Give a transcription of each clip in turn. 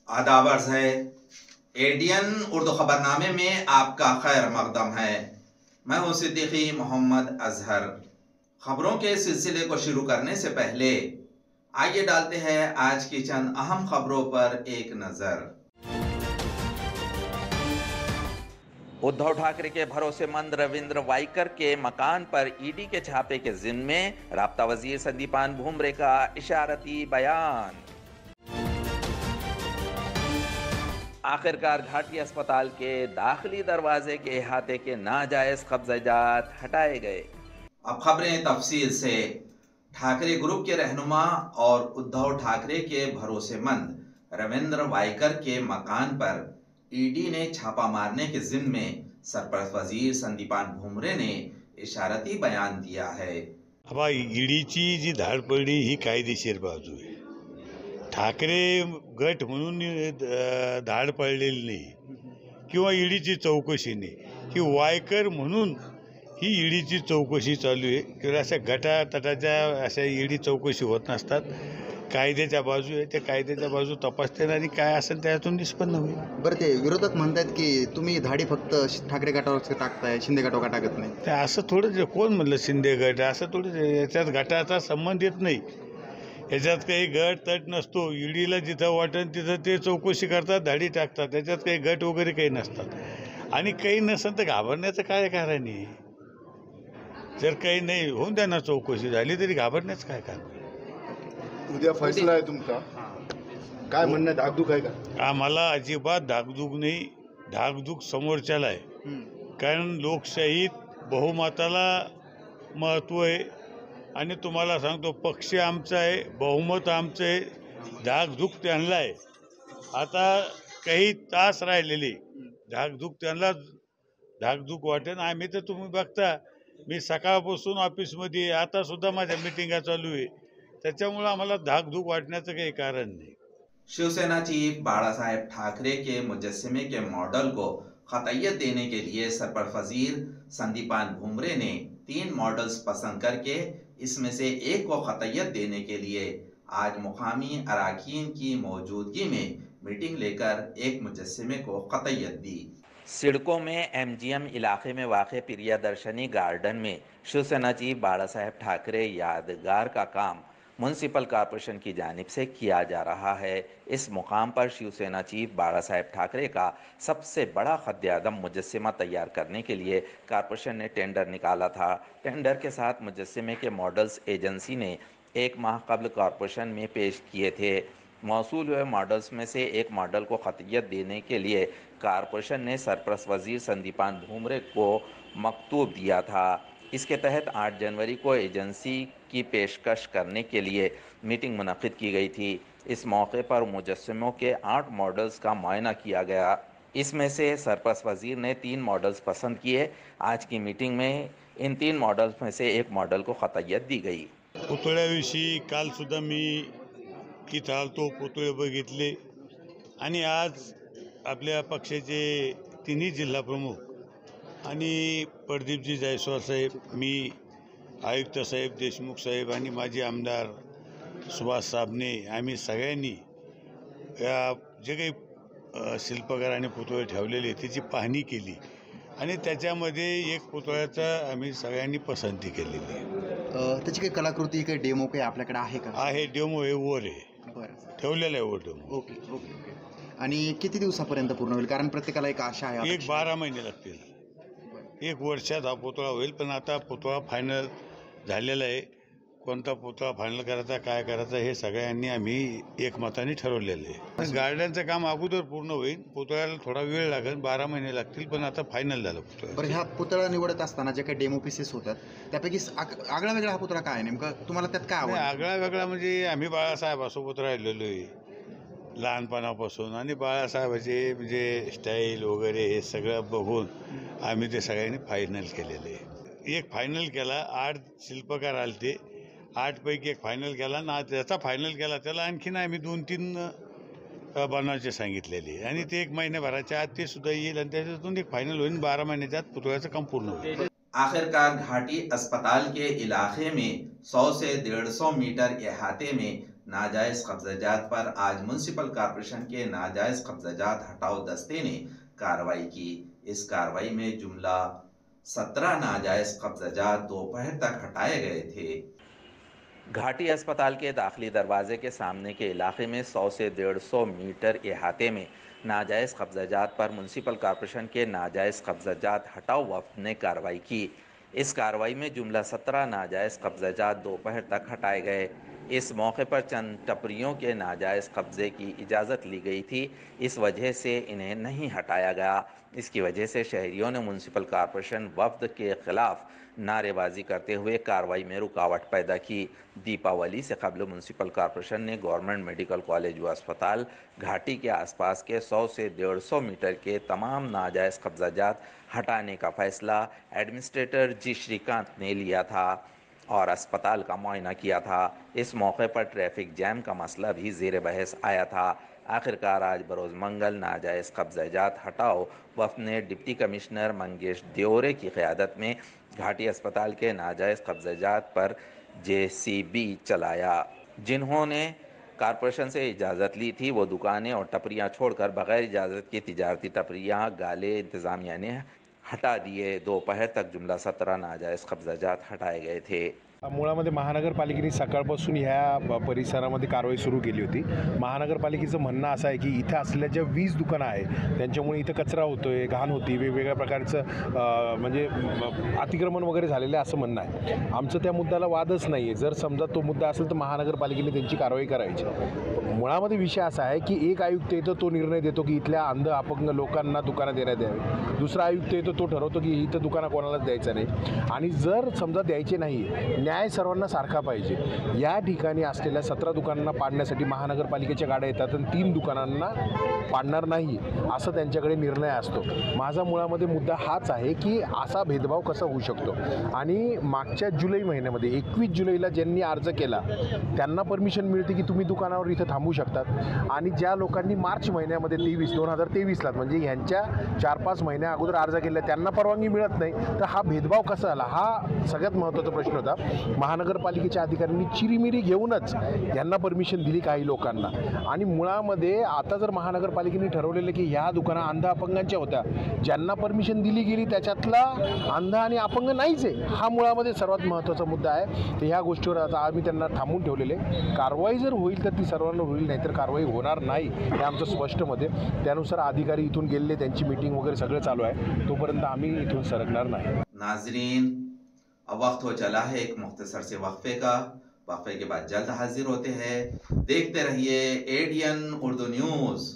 आदाब अर्ज़ है। एडीएन उर्दू खबरनामे में आपका खैर मकदम है। मैं हूं सिद्दीकी मोहम्मद अजहर। खबरों के सिलसिले को शुरू करने से पहले आइए डालते हैं आज की चंद अहम खबरों पर एक नजर। उद्धव ठाकरे के भरोसेमंद रविंद्र वाइकर के मकान पर ईडी के छापे के जिम्मे राब्ता वजीर संदीपान भुमरे का इशारती बयान। आखिरकार घाटी अस्पताल के दाखिली दरवाजे के अहाते के नाजायज कब्जात हटाए गए। अब खबरें तफसील से। ठाकरे ग्रुप के रहनुमा और उद्धव ठाकरे के भरोसेमंद रविंद्र वाइकर के मकान पर ईडी ने छापा मारने के जिम्मे सरपरस्त वजीर संदीपान भुमरे ने इशारती बयान दिया है। अब ईडीची जी धाड पडली ही कायदेशीर बाजू आहे। ठाकरे गट म्हणून धाड पडलेली नाही किंवा ईडीची चौकशी नाही, ही वायकर म्हणून ही ईडीची चौकशी चालू आहे किंवा अशा गटातटाच्या अशा ईडी चौकशी होत नसतात। कायद्याच्या बाजू आहे, त्या कायद्याच्या बाजू तपासते आणि काय असेल त्यातून निष्पन्न होईल। बरं, ते विरोधक म्हणतात की तुम्ही धाडी फक्त ठाकरे गटावर टाकताय, शिंदे गटावर टाकत नाही। ते असं थोडं, कोण म्हणलं शिंदे गट असं थोडं, याच्यात गटाचा संबंध येत नाही, याच्यात काही गट तट नसतो। ईडीला जिथं वाटेल तिथं ते चौकशी करतात, धाडी टाकतात, त्याच्यात काही गट वगैरे काही नसतात। आणि काही नसेल तर घाबरण्याचं काय कारण आहे? जर काही नाही होऊन द्या ना, चौकशी झाली तरी घाबरण्याचं काय कारण? उद्या फैसला आहे तुमचा, काय म्हणणं आहे? धाकधूक आहे का? आम्हाला अजिबात धाकधूक नाही, धाकधूक समोरच्याला आहे। कारण लोकशाहीत बहुमताला महत्त्व आहे आणि तुम्हाला सांगतो, पक्ष आमचा आहे, बहुमत आमचं आहे, धाकधूक त्यांना आहे। आता काही तास राहिलेले, धाकधूक त्यांना धाकधूक वाटेल। आम्ही तर तुम्ही बघता, मी सकाळपासून ऑफिसमध्ये, आता सुद्धा माझ्या मीटिंगा चालू आहे, त्याच्यामुळे आम्हाला धाकधूक वाटण्याचं काही कारण नाही। शिवसेना चीफ बाला साहेब ठाकरे के मुजस्समे के मॉडल को खतय्यत देने के लिए सरपरस्त वजीर संदीपान भुमरे ने 3 मॉडल्स पसंद करके इसमें से एक को खतय्यत देने के लिए आज मुकामी अराकीन की मौजूदगी में मीटिंग लेकर एक मुजस्समे को खतय्यत दी। सिडको में एमजीएम इलाके में वाक़े प्रियदर्शनी गार्डन में शिवसेना चीफ बाला साहेब ठाकरे यादगार का काम म्यूनसिपल कॉरपोरेशन की जानिब से किया जा रहा है। इस मुकाम पर शिवसेना चीफ बाला साहेब ठाकरे का सबसे बड़ा खद्दे-आज़म मुजस्समा तैयार करने के लिए कॉरपोरेशन ने टेंडर निकाला था। टेंडर के साथ मुजस्समे के मॉडल्स एजेंसी ने 1 माह कबल कॉरपोरेशन में पेश किए थे। मौसूल हुए मॉडल्स में से एक मॉडल को खतय्यत देने के लिए कॉरपोरेशन ने सरपरस्त वजीर संदीपान भुमरे को मकतूब दिया था। इसके तहत 8 जनवरी को एजेंसी की पेशकश करने के लिए मीटिंग मुनक़िद की गई थी। इस मौके पर मुजस्समों के 8 मॉडल्स का मुआयना किया गया। इसमें से सरपरस्त वजीर ने 3 मॉडल्स पसंद किए। आज की मीटिंग में इन 3 मॉडल्स में से एक मॉडल को खतय्यत दी गई। पुतळ्याविषयी काल सुद्धा मी इथं आलतो, पुतळे बघितले आणि आज आपल्या पक्षाचे तिन्ही जिल्हा प्रमुख आणि प्रदीपजी जायस्वाल साहेब, मी, आयुक्त साहेब देशमुख साहेब आणि माजी आमदार सुभाष साबणे, आम्ही सगळ्यांनी या जे काही शिल्पकार आणि पुतळे ठेवलेले त्याची पाहणी केली आणि त्याच्यामध्ये एक पुतळ्याचा आम्ही सगळ्यांनी पसंती केलेली आहे। त्याची काही कलाकृती, काही डेमो काही आपल्याकडे आहे का? आहे, डेमो आहे, वर आहे, ठेवलेलं आहे वर डेमो। Okay okay okay. आणि किती दिवसापर्यंत पूर्ण होईल? कारण प्रत्येकाला एक आशा आहे। एक 12 महिने लागतील, 1 वर्षात हा पुतळा होईल। पण आता पुतळा फायनल झालेला आहे, कोणता पुतळा फायनल करायचा, काय करायचा, हे सगळ्यांनी आम्ही एकमताने ठरवलेलं आहे। गार्डनचं काम अगोदर पूर्ण होईल, पुतळ्याला थोडा वेळ लागेल, 12 महिने लागतील, पण आता फायनल झालं पुतळा। बरं, ह्या पुतळा निवडत असताना जे काही डेमो पीसेस होतात त्यापैकी आगळा वेगळा हा पुतळा काय नेमका तुम्हाला त्यात काय आवडलं? आगळा वेगळा म्हणजे आम्ही बाळासाहेबासोबत राहिलेलो आहे, लहानपणापासून आणि बाळासाहेबाचे म्हणजे स्टाईल वगैरे हे सगळं बघून आम्ही ते सगळ्यांनी फायनल केलेले. एक फायनल केला, 8 शिल्पकार आले ते 8 पैकी एक फायनल केला ना, त्याचा फायनल केला त्याला आणखीन आम्ही 2-3 बनवायचे सांगितलेले आणि ते 1 महिन्याभराच्या आत ते सुद्धा येईल आणि त्याच्यातून एक फायनल होईल. 12 महिन्याच्या आत पुतळ्याचं काम पूर्ण होईल. आखिरकार घाटी अस्पताल के इलाके में 100 से 150 मीटर अहाते में नाजायज कब्जाजात पर आज म्युनिसिपल कॉर्पोरेशन के नाजायज कब्जाजात हटाओ दस्ते ने कार्रवाई की। इस कार्रवाई में जुमला 17 नाजायज कब्जाजात दोपहर तक हटाए गए थे। घाटी अस्पताल के दाखिली दरवाजे के सामने के इलाके में 100 से 150 मीटर अहाते में नाजायज कब्जाजात पर म्युनिसिपल कॉर्पोरेशन के नाजायज कब्जाजात हटाओ वफ्द ने कार्रवाई की। इस कार्रवाई में जुमला 17 नाजायज कब्जाजात दोपहर तक हटाए गए। इस मौके पर चंद टपरियों के नाजायज कब्जे की इजाज़त ली गई थी, इस वजह से इन्हें नहीं हटाया गया। इसकी वजह से शहरियों ने म्युनिसिपल कॉर्पोरेशन वफ्द के खिलाफ नारेबाजी करते हुए कार्रवाई में रुकावट पैदा की। दीपावली से कबल म्युनिसिपल कॉर्पोरेशन ने गवर्नमेंट मेडिकल कॉलेज व अस्पताल घाटी के आसपास के 100 से 150 मीटर के तमाम नाजायज कब्जाजात हटाने का फैसला एडमिनिस्ट्रेटर जी श्रीकांत ने लिया था और अस्पताल का मुआयना किया था। इस मौके पर ट्रैफिक जैम का मसला भी ज़ेर बहस आया था। आखिरकार आज बरोज़ मंगल नाजायज़ कब्जाजात हटाओ वफ्द ने डिप्टी कमिश्नर मंगेश देओरे की क़यादत में घाटी अस्पताल के नाजायज़ कब्जाजात पर JCB चलाया। जिन्होंने कॉरपोरेशन से इजाज़त ली थी वो दुकानें और टपरियां छोड़कर बग़ैर इजाज़त की तिजारती टपरियां गाले इंतज़ामिया ने हटा दिए। दोपहर तक जुमला 17 नाजायज़ कब्जाजात हटाए गए थे। मुळामध्ये महानगरपालिकेने सकाळपासून ह्या परिसरामध्ये कारवाई सुरू केली होती। महानगरपालिकेचं म्हणणं असं आहे की इथं असलेल्या ज्या 20 दुकानं आहे त्यांच्यामुळे इथं कचरा होतोय, घाण होती, वेगवेगळ्या प्रकारचं म्हणजे अतिक्रमण वगैरे झालेलं आहे असं म्हणणं आहे। आमचं त्या मुद्द्याला वादच नाही आहे। जर समजा तो मुद्दा असेल तर महानगरपालिकेने त्यांची कारवाई करायची। मुळामध्ये विषय असा आहे की एक आयुक्त येतो तो निर्णय देतो की इथल्या अंध अपंग लोकांना दुकानं देण्यात यावी, दुसरा आयुक्त येतो तो ठरवतो की इथं दुकानं कोणालाच द्यायचं नाही आणि जर समजा द्यायचे नाही न्याय सर्वांना सारखा पाहिजे। या ठिकाणी असलेल्या 17 दुकानांना पाडण्यासाठी महानगरपालिकेच्या गाड्या येतात आणि 3 दुकानांना पाडणार नाही असं त्यांच्याकडे निर्णय असतो। माझा मुळामध्ये मुद्दा हाच आहे की असा भेदभाव कसा होऊ शकतो आणि मागच्या जुलै महिन्यामध्ये 21 जुलैला ज्यांनी अर्ज केला त्यांना परमिशन मिळते की तुम्ही दुकानावर इथं थांबू शकतात आणि ज्या लोकांनी मार्च महिन्यामध्ये 2023ला म्हणजे ह्यांच्या 4-5 महिन्या अगोदर अर्ज केला त्यांना परवानगी मिळत नाही। तर हा भेदभाव कसा आला हा सगळ्यात महत्त्वाचा प्रश्न होता। महानगरपालिकेच्या अधिकाऱ्यांनी चिरीमिरी घेऊनच यांना परमिशन दिली काही लोकांना आणि मुळामध्ये आता जर महानगरपालिकेने ठरवलेलं की ह्या दुकाना अंध अपंगांच्या होत्या, ज्यांना परमिशन दिली गेली त्याच्यातला अंध आणि अपंग नाहीच आहे। हा मुळामध्ये सर्वात महत्त्वाचा मुद्दा आहे। तर ह्या गोष्टीवर आता आम्ही त्यांना थांबून ठेवलेले। कारवाई जर होईल तर ती सर्वांना होईल, नाहीतर कारवाई होणार नाही हे आमचं स्पष्ट मत आहे। त्यानुसार अधिकारी इथून गेलेले, त्यांची मीटिंग वगैरे सगळं चालू आहे, तोपर्यंत आम्ही इथून सरकणार नाही। नाजरीन, अब वक्त हो चला है एक मुख्तसर से वक्फे का। वक्फे के बाद जल्द हाजिर होते हैं। देखते रहिए ADN उर्दू न्यूज़।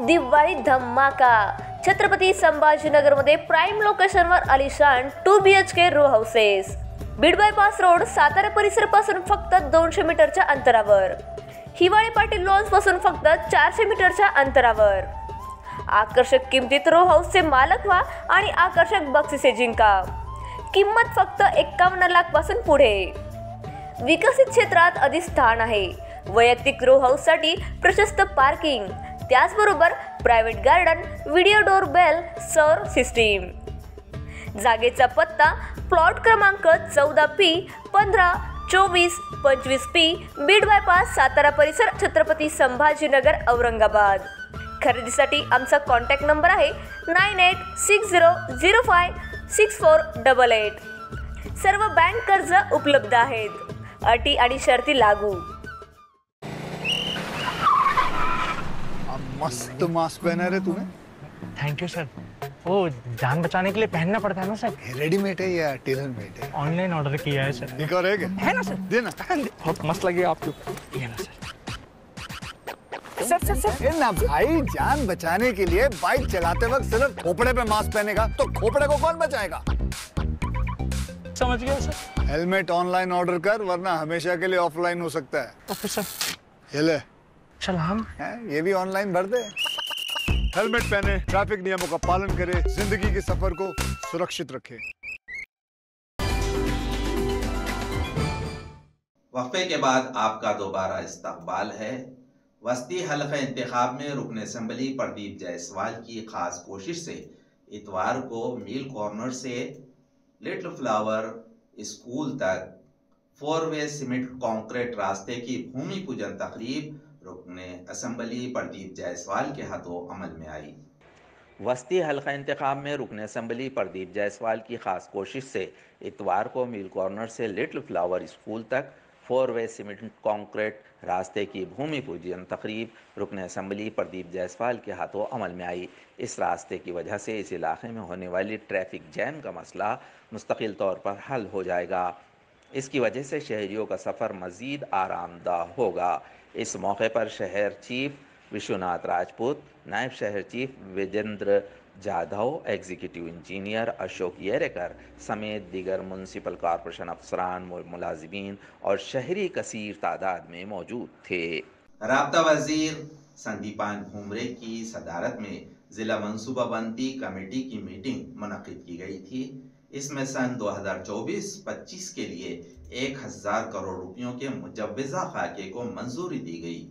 दिवाळी धमाका छत्रपती संभाजीनगरमध्ये प्राईम लोकेशनवर आलिशान 2 BHK row houses. Beed bypass road Satara परिसरापासून फक्त 200 मीटरच्या अंतरावर। हिवाळी पाटील लॉन्स पासून फक्त 400 मीटरच्या अंतरावर। आकर्षक किमतीत रो हाऊसचे मालक व्हा आणि आकर्षक बक्षिसे जिंका। किंमत फक्त 51 लाख पासून पुढे। विकसित क्षेत्रात अधिष्ठान आहे. वैयक्तिक रो हाऊससाठी प्रशस्त पार्किंग, त्याचबरोबर private garden, video door bell, सौर सिस्टीम. जागेचा पत्ता प्लॉट क्रमांक 14P 152425P, Beed bypass, Satara परिसर, छत्रपती संभाजीनगर, औरंगाबाद. खरेदीसाठी आमचा कॉन्टॅक्ट नंबर आहे 9860056488. सर्व बँक कर्ज उपलब्ध आहेत. अटी आणि शर्ती लागू. मस्त मास्क पहना रे तूने। Thank you sir. वो जान बचाने के लिए पहनना पड़ता है ना सर। रेडीमेड है या टेलर मेड है? ऑनलाइन ऑर्डर किया है सर। एक और है क्या? है ना सर। देना। बहुत मस्त लगे आपको। ये ना सर। सर ये ना भाई, जान बचाने के लिए बाइक चलाते वक्त सिर्फ खोपड़े पे मास्क पहनेगा तो खोपड़े को कौन बचाएगा? समझ गया सर। हेलमेट ऑनलाइन ऑर्डर कर, वरना हमेशा के लिए ऑफलाइन हो सकता है। Okay sir. ये ले। चल हम ये भी ऑनलाइन भर दे। हेलमेट पहने, ट्रैफिक नियमों का पालन करे, जिंदगी के सफर को सुरक्षित रखे। वक्फे के बाद आपका दोबारा इस्तकबाल है। वस्ती हल्का इंतखाब में रुकन असेंबली प्रदीप जायसवाल की खास कोशिश से इतवार को मिल कॉर्नर से लिटिल फ्लावर स्कूल तक 4 वे सीमेंट कंक्रीट रास्ते की भूमि पूजन तकरीब रुकने असेंबली प्रदीप जायसवाल के हाथों अमल में आई। वस्ती हल्का इंतखाब में रुकने असेंबली प्रदीप जायसवाल की खास कोशिश से इतवार को मिल कॉर्नर से लिटिल फ्लावर स्कूल तक 4 वे सीमेंट कंक्रीट रास्ते की भूमि पूजन तकरीब रुकने असेंबली प्रदीप जायसवाल के हाथों अमल में आई। इस रास्ते की वजह से इस इलाके में होने वाली ट्रैफिक जैम का मसला मुस्तकिल तौर पर हल हो जाएगा। इसकी वजह से शहरियों का सफ़र मज़ीद आरामदा होगा। इस मौके पर शहर चीफ विश्वनाथ राजपूत, नायब शहर chief Vijendra Jadhav, executive engineer Ashok Yerekar समेत दीगर म्यूनसिपल कॉरपोरेशन अफसरान, मुलाजिमीन और शहरी कसीर तादाद में मौजूद थे। राब्ता वजीर संदीपान भूमरे की सदारत में जिला मनसूबाबंदी कमेटी की मीटिंग मुनक्किद की गई थी। इसमें सन 2024-25 के लिए 1000 करोड़ रुपयों के मुजव्वज़ा खाके को मंजूरी दी गई।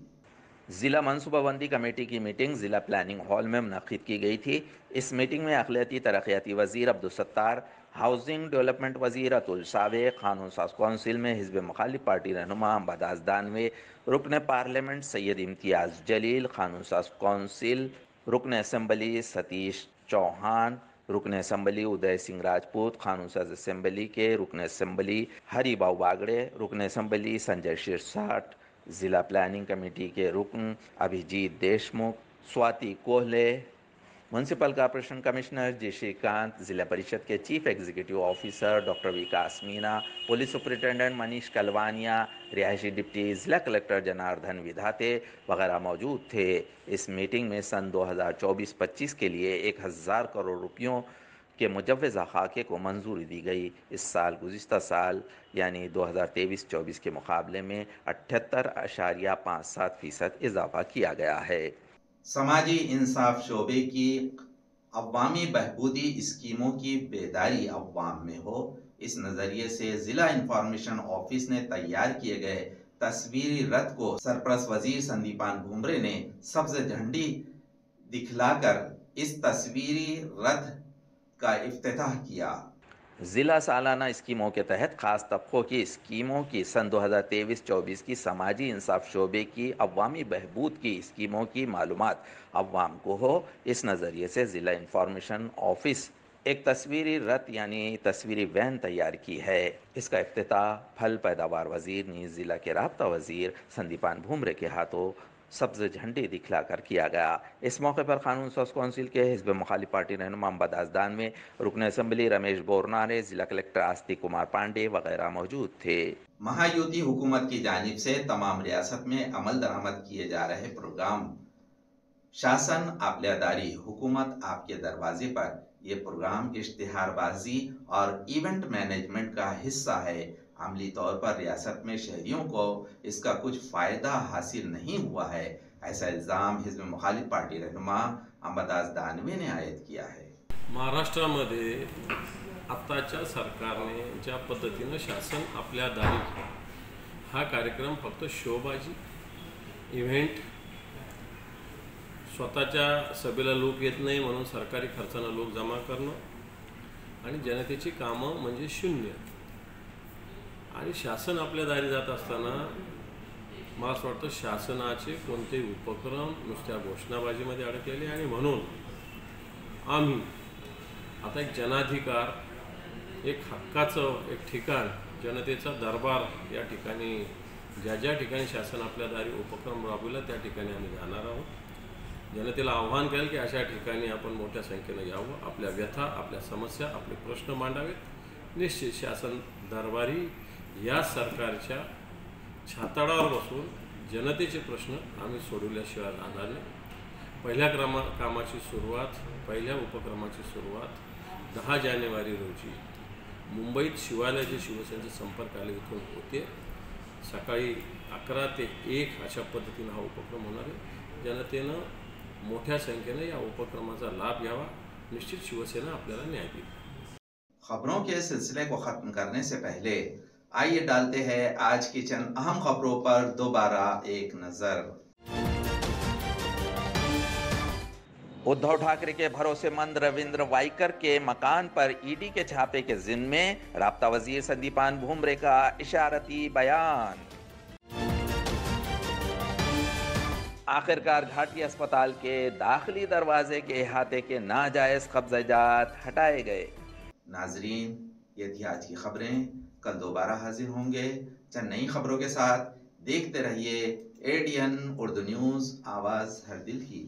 जिला मनसूबाबंदी कमेटी की मीटिंग जिला प्लानिंग हॉल में मुनक्किद की गई थी। इस मीटिंग में अखिलती तरक्याती वजीर अब्दुल सत्तार, हाउसिंग डेवलपमेंट वजीर अतुल सावे, कानून साज कौंसिल में हिज़्ब मुखालिफ पार्टी रहनुमा अम्बादास दानवे, रुकन पार्लियामेंट सैयद इम्तियाज़ जलील, कानून साज कौंसिल रुकन असेंबली सतीश चौहान, रुकन असेंबली उदय सिंह राजपूत, कानून साज असेंबली के रुकन असेंबली हरिबाऊ बागड़े, रुकन असेंबली संजय शिरसाट, ज़िला प्लानिंग कमेटी के रुकन अभिजीत देशमुख, स्वाति कोहले, म्यूनसिपल कॉरपोरेशन कमिश्नर जी श्रीकांत, ज़िला परिषद के चीफ एग्जीक्यूटिव ऑफिसर डॉक्टर विकास मीना, पुलिस सुपरिटेंडेंट मनीष कलवानिया, रिहायशी डिप्टी ज़िला कलेक्टर जनार्दन विधाते वगैरह मौजूद थे। इस मीटिंग में सन 2024-25 के लिए 1000 करोड़ रुपयों के मुजव्वज़ा खाके को मंजूरी दी गई। इस साल गुज़िश्ता साल यानी 2023-24 के मुकाबले में 78.57% इजाफा किया गया है। समाजी इंसाफ शोबे की अवामी बहबूदी स्कीमों की बेदारी अवाम में हो, इस नज़रिए से ज़िला इंफॉर्मेशन ऑफिस ने तैयार किए गए तस्वीरी रथ को सरपरस्त वजीर संदीपान भूमरे ने सब्ज़ झंडी दिखलाकर इस तस्वीरी रथ का इफ्तिताह किया। ज़िला सालाना स्कीमों के तहत ख़ास तबकों की स्कीमों की सन 2023-24 की समाजी इंसाफ शोबे की अवामी बहबूद की स्कीमों की मालूमात अवाम को हो, इस नज़रिए से ज़िला इंफॉर्मेशन ऑफिस एक तस्वीरी रथ यानी तस्वीरी वैन तैयार की है। इसका इफ्तिताह फल पैदावार वजीर नीज़ ज़िला के राब्ता वजीर संदीपान भूमरे के हाथों सब्ज़ झंडी दिखलाकर किया गया। इस मौके पर कानून साज कौंसिल के हिज़्ब मुखालिफ पार्टी रहनुमा अम्बादास दानवे, रुकन असेंबली रमेश बोरनारे, जिला कलेक्टर आस्तिक कुमार पांडे वगैरह मौजूद थे। महायुति हुकूमत की जानिब से तमाम रियासत में अमल दरामद किए जा रहे प्रोग्राम शासन आपल्यादारी हुकूमत आपके दरवाजे पर, ये प्रोग्राम इश्तिहारबाजी और इवेंट मैनेजमेंट का हिस्सा है। अमली तौर पर रियासत में शहरियों को इसका कुछ फ़ायदा हासिल नहीं हुआ है, ऐसा इल्ज़ाम हिज़्ब मुखालिफ पार्टी रहनुमा अम्बादास दानवे ने आयद किया है। महाराष्ट्रामध्ये आताच्या सरकारने ज्या पद्धतीनं शासन आपल्या दारी हा कार्यक्रम फक्त शोबाजी इव्हेंट, स्वतःच्या सभेला लोक येत नाही म्हणून सरकारी खर्चानं लोक जमा करणं आणि जनतेची कामं म्हणजे शून्य. आणि शासन आपल्या दारी जात असताना मला असं वाटतं शासनाचे कोणतेही उपक्रम नुसत्या घोषणाबाजीमध्ये अडकलेले. आणि म्हणून आम्ही आता एक जनाधिकार, एक हक्काचं एक ठिकाण, जनतेचा दरबार या ठिकाणी ज्या ज्या ठिकाणी शासन आपल्या दारी उपक्रम राबविला त्या ठिकाणी आम्ही जाणार आहोत. जनतेला आव्हान करेल की अशा ठिकाणी आपण मोठ्या संख्येनं यावं, आपल्या व्यथा, आपल्या समस्या, आपले प्रश्न मांडावेत. निश्चित शासन दरबारी या सरकारच्या छाताडावर बसून जनतेचे प्रश्न आम्ही सोडवल्याशिवाय राहणार नाही. पहिल्या कामाची सुरुवात, पहिल्या उपक्रमाची सुरुवात 10 जानेवारी रोजी मुंबईत शिवालयाचे शिवसेनेचे संपर्क इथून होते. सकाळी 11 ते 1 अशा पद्धतीनं हा उपक्रम होणार आहे. जनतेनं मोठ्या संख्येनं या उपक्रमाचा लाभ घ्यावा. निश्चित शिवसेना आपल्याला न्याय देईल. खबरों के सिलसिले को खत्म करने से पहले आइए डालते हैं आज की चंद अहम खबरों पर दोबारा एक नजर। उद्धव ठाकरे के भरोसेमंद रविंद्र वाइकर के मकान पर ईडी के छापे के जिम्मे राब्ता वजीर संदीपान भुमरे का इशारती बयान। आखिरकार घाटी अस्पताल के दाखिली दरवाजे के अहाते के नाजायज कब्जात हटाए गए। नाजरीन, ये थी आज की खबरें। कल दोबारा हाजिर होंगे चंद नई खबरों के साथ। देखते रहिए ADN उर्दू न्यूज़, आवाज़ हर दिल की।